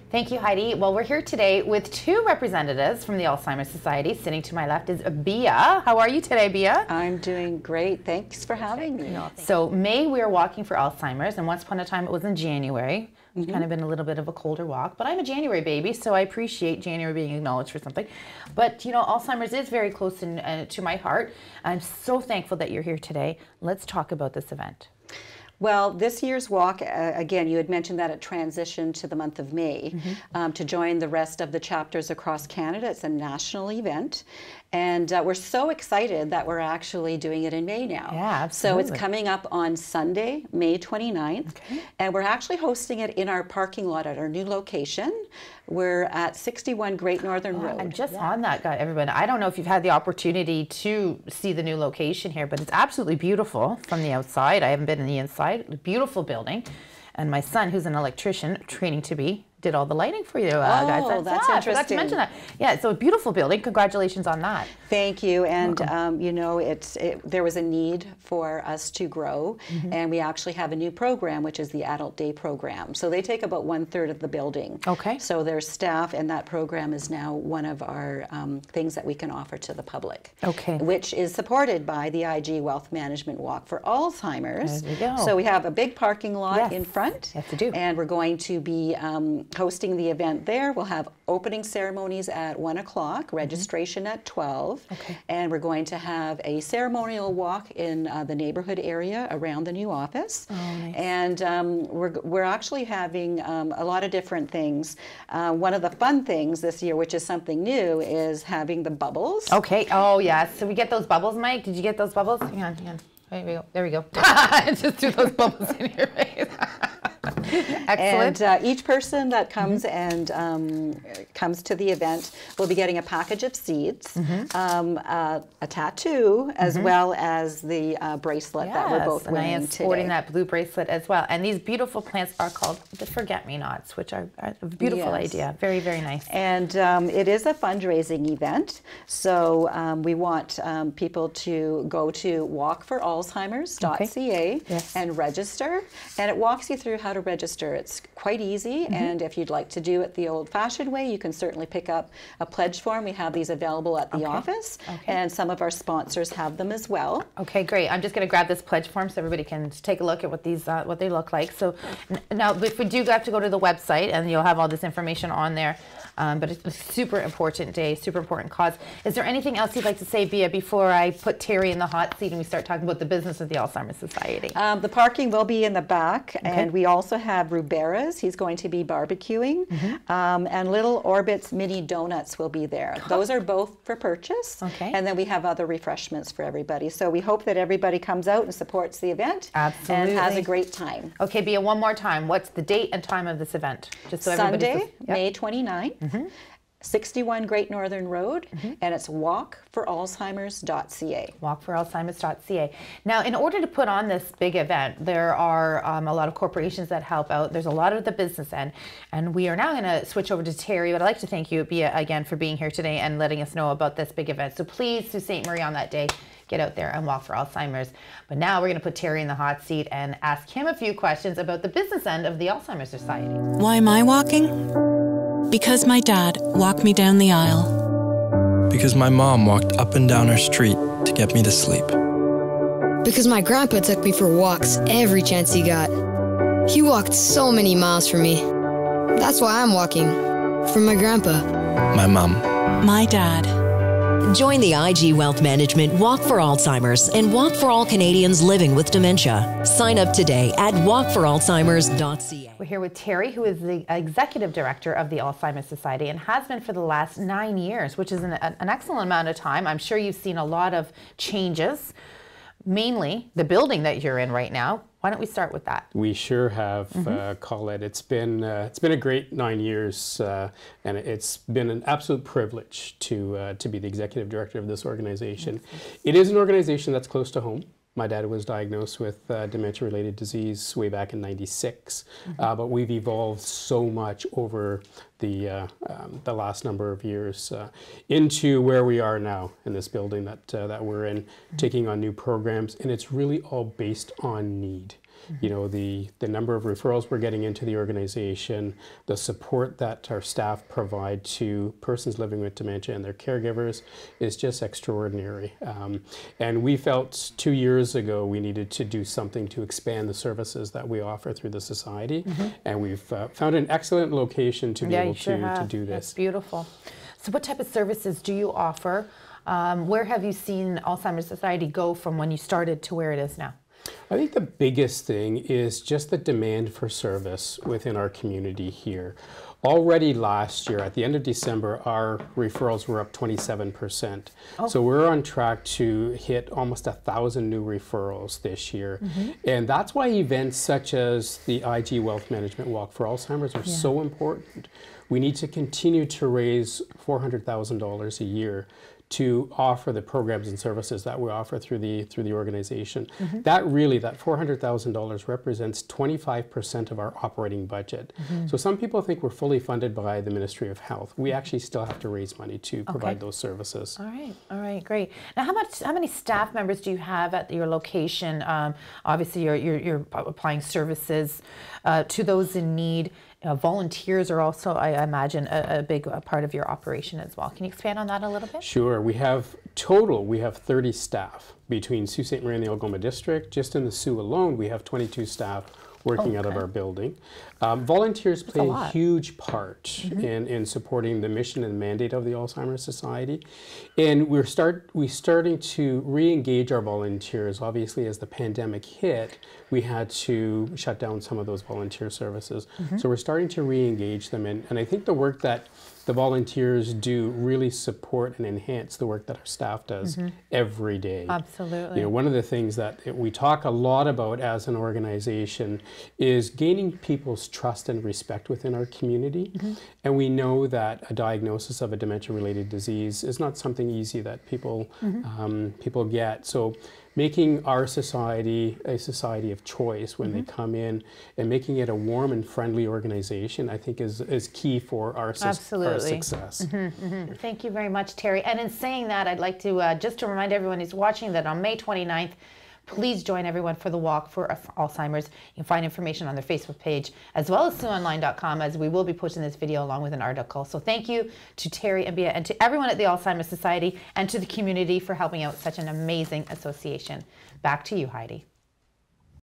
Thank you, Heidi. Well, we're here today with two representatives from the Alzheimer Society. Sitting to my left is Bia. How are you today, Bia? I'm doing great. Thanks for having me. So May, we are walking for Alzheimer's, and once upon a time it was in January. It's kind of been a little bit of a colder walk, but I'm a January baby, so I appreciate January being acknowledged for something. But you know, Alzheimer's is very close to my heart. I'm so thankful that you're here today. Let's talk about this event. Well, this year's walk, again, you had mentioned that it transitioned to the month of May to join the rest of the chapters across Canada. It's a national event, and we're so excited that we're actually doing it in May now. Yeah, absolutely. So it's coming up on Sunday, May 29th, and we're actually hosting it in our parking lot at our new location. We're at 61 Great Northern Road. I'm just on that, guy, everyone. I don't know if you've had the opportunity to see the new location here, but it's absolutely beautiful from the outside. I haven't been in the inside. Beautiful building. And my son, who's an electrician, training to be, did all the lighting for you guys. Oh, that's interesting. I forgot to mention that. Yeah, so a beautiful building. Congratulations on that. Thank you. And you know, there was a need for us to grow, and we actually have a new program, which is the Adult Day program. So they take about 1/3 of the building. Okay. So there's staff, and that program is now one of our things that we can offer to the public. Okay. Which is supported by the IG Wealth Management Walk for Alzheimer's. There you go. So we have a big parking lot in front. Yes, we do. And we're going to be hosting the event there. We'll have opening ceremonies at 1 o'clock, registration at 12. Okay. And we're going to have a ceremonial walk in the neighborhood area around the new office. Oh, nice. And we're actually having a lot of different things. One of the fun things this year, which is something new, is having the bubbles. Okay. Oh, yes. So we get those bubbles, Mike. Did you get those bubbles? Hang on, hang on. There we go. There we go. Just do those bubbles in your face. Excellent. And each person that comes and comes to the event will be getting a package of seeds, a tattoo, as well as the bracelet that we're both wearing today. And I am sporting that blue bracelet as well. And these beautiful plants are called the forget-me-nots, which are a beautiful idea. Very, very nice. And it is a fundraising event, so we want people to go to walkforalzheimers.ca and register. And it walks you through how to register. It's quite easy, and if you'd like to do it the old-fashioned way, you can certainly pick up a pledge form. We have these available at the office, and some of our sponsors have them as well. Okay, great. I'm just going to grab this pledge form so everybody can take a look at what these what they look like. So now, if we do have to go to the website, and you'll have all this information on there. But it's a super important day, super important cause. Is there anything else you'd like to say, Bia, before I put Terry in the hot seat and we start talking about the business of the Alzheimer Society? The parking will be in the back, and we also have Ruberas. He's going to be barbecuing, and Little Orbit's mini donuts will be there. Those are both for purchase, and then we have other refreshments for everybody. So we hope that everybody comes out and supports the event and has a great time. Okay, Bia, one more time. What's the date and time of this event? Just so Sunday, May 29th. 61 Great Northern Road, and it's walkforalzheimers.ca. Walkforalzheimers.ca. Now, in order to put on this big event, there are a lot of corporations that help out. There's a lot of the business end, and we are now going to switch over to Terry, but I'd like to thank you, Bia, again, for being here today and letting us know about this big event. So please, Sault Ste. Marie on that day, get out there and walk for Alzheimer's. But now we're going to put Terry in the hot seat and ask him a few questions about the business end of the Alzheimer's Society. Why am I walking? Because my dad walked me down the aisle. Because my mom walked up and down our street to get me to sleep. Because my grandpa took me for walks every chance he got. He walked so many miles for me. That's why I'm walking. For my grandpa. My mom. My dad. Join the IG Wealth Management Walk for Alzheimer's and Walk for All Canadians living with dementia. Sign up today at walkforalzheimers.ca. We're here with Terry, who is the Executive Director of the Alzheimer's Society and has been for the last 9 years, which is an excellent amount of time. I'm sure you've seen a lot of changes, mainly the building that you're in right now. Why don't we start with that? We sure have, Colette. It's been a great 9 years, and it's been an absolute privilege to be the executive director of this organization. It is an organization that's close to home. My dad was diagnosed with dementia-related disease way back in '96, but we've evolved so much over the last number of years into where we are now in this building that we're in, taking on new programs, and it's really all based on need. You know, the number of referrals we're getting into the organization, the support that our staff provide to persons living with dementia and their caregivers is just extraordinary. And we felt 2 years ago we needed to do something to expand the services that we offer through the society, and we've found an excellent location to be able to do this. That's beautiful. So what type of services do you offer? Where have you seen Alzheimer's Society go from when you started to where it is now? I think the biggest thing is just the demand for service within our community here. Already last year, at the end of December, our referrals were up 27%. So we're on track to hit almost 1,000 new referrals this year. And that's why events such as the IG Wealth Management Walk for Alzheimer's are so important. We need to continue to raise $400,000 a year to offer the programs and services that we offer through the organization. That $400,000 represents 25% of our operating budget. So some people think we're fully funded by the Ministry of Health. We actually still have to raise money to provide those services. All right, great. Now, how many staff members do you have at your location? Obviously, you're applying services to those in need. Volunteers are also, I imagine, a big part of your operation as well. Can you expand on that a little bit? Sure. We have 30 staff between Sault Ste. Marie and the Algoma District. Just in the Sault alone, we have 22 staff working out of our building. Volunteers play a huge part in supporting the mission and mandate of the Alzheimer's Society. And we're starting to re-engage our volunteers. Obviously, as the pandemic hit, we had to shut down some of those volunteer services. So we're starting to re-engage them. And I think the work that the volunteers do really support and enhance the work that our staff does every day. Absolutely. You know, one of the things that we talk a lot about as an organization is gaining people's trust and respect within our community. And we know that a diagnosis of a dementia-related disease is not something easy that people get. So making our society a society of choice when they come in and making it a warm and friendly organization, I think is key for our success. Thank you very much, Terry. And in saying that, I'd like to just to remind everyone who's watching that on May 29th, please join everyone for the Walk for Alzheimer's. You can find information on their Facebook page as well as SiouxOnline.com, as we will be posting this video along with an article. So thank you to Terry and Bia and to everyone at the Alzheimer's Society and to the community for helping out such an amazing association. Back to you, Heidi.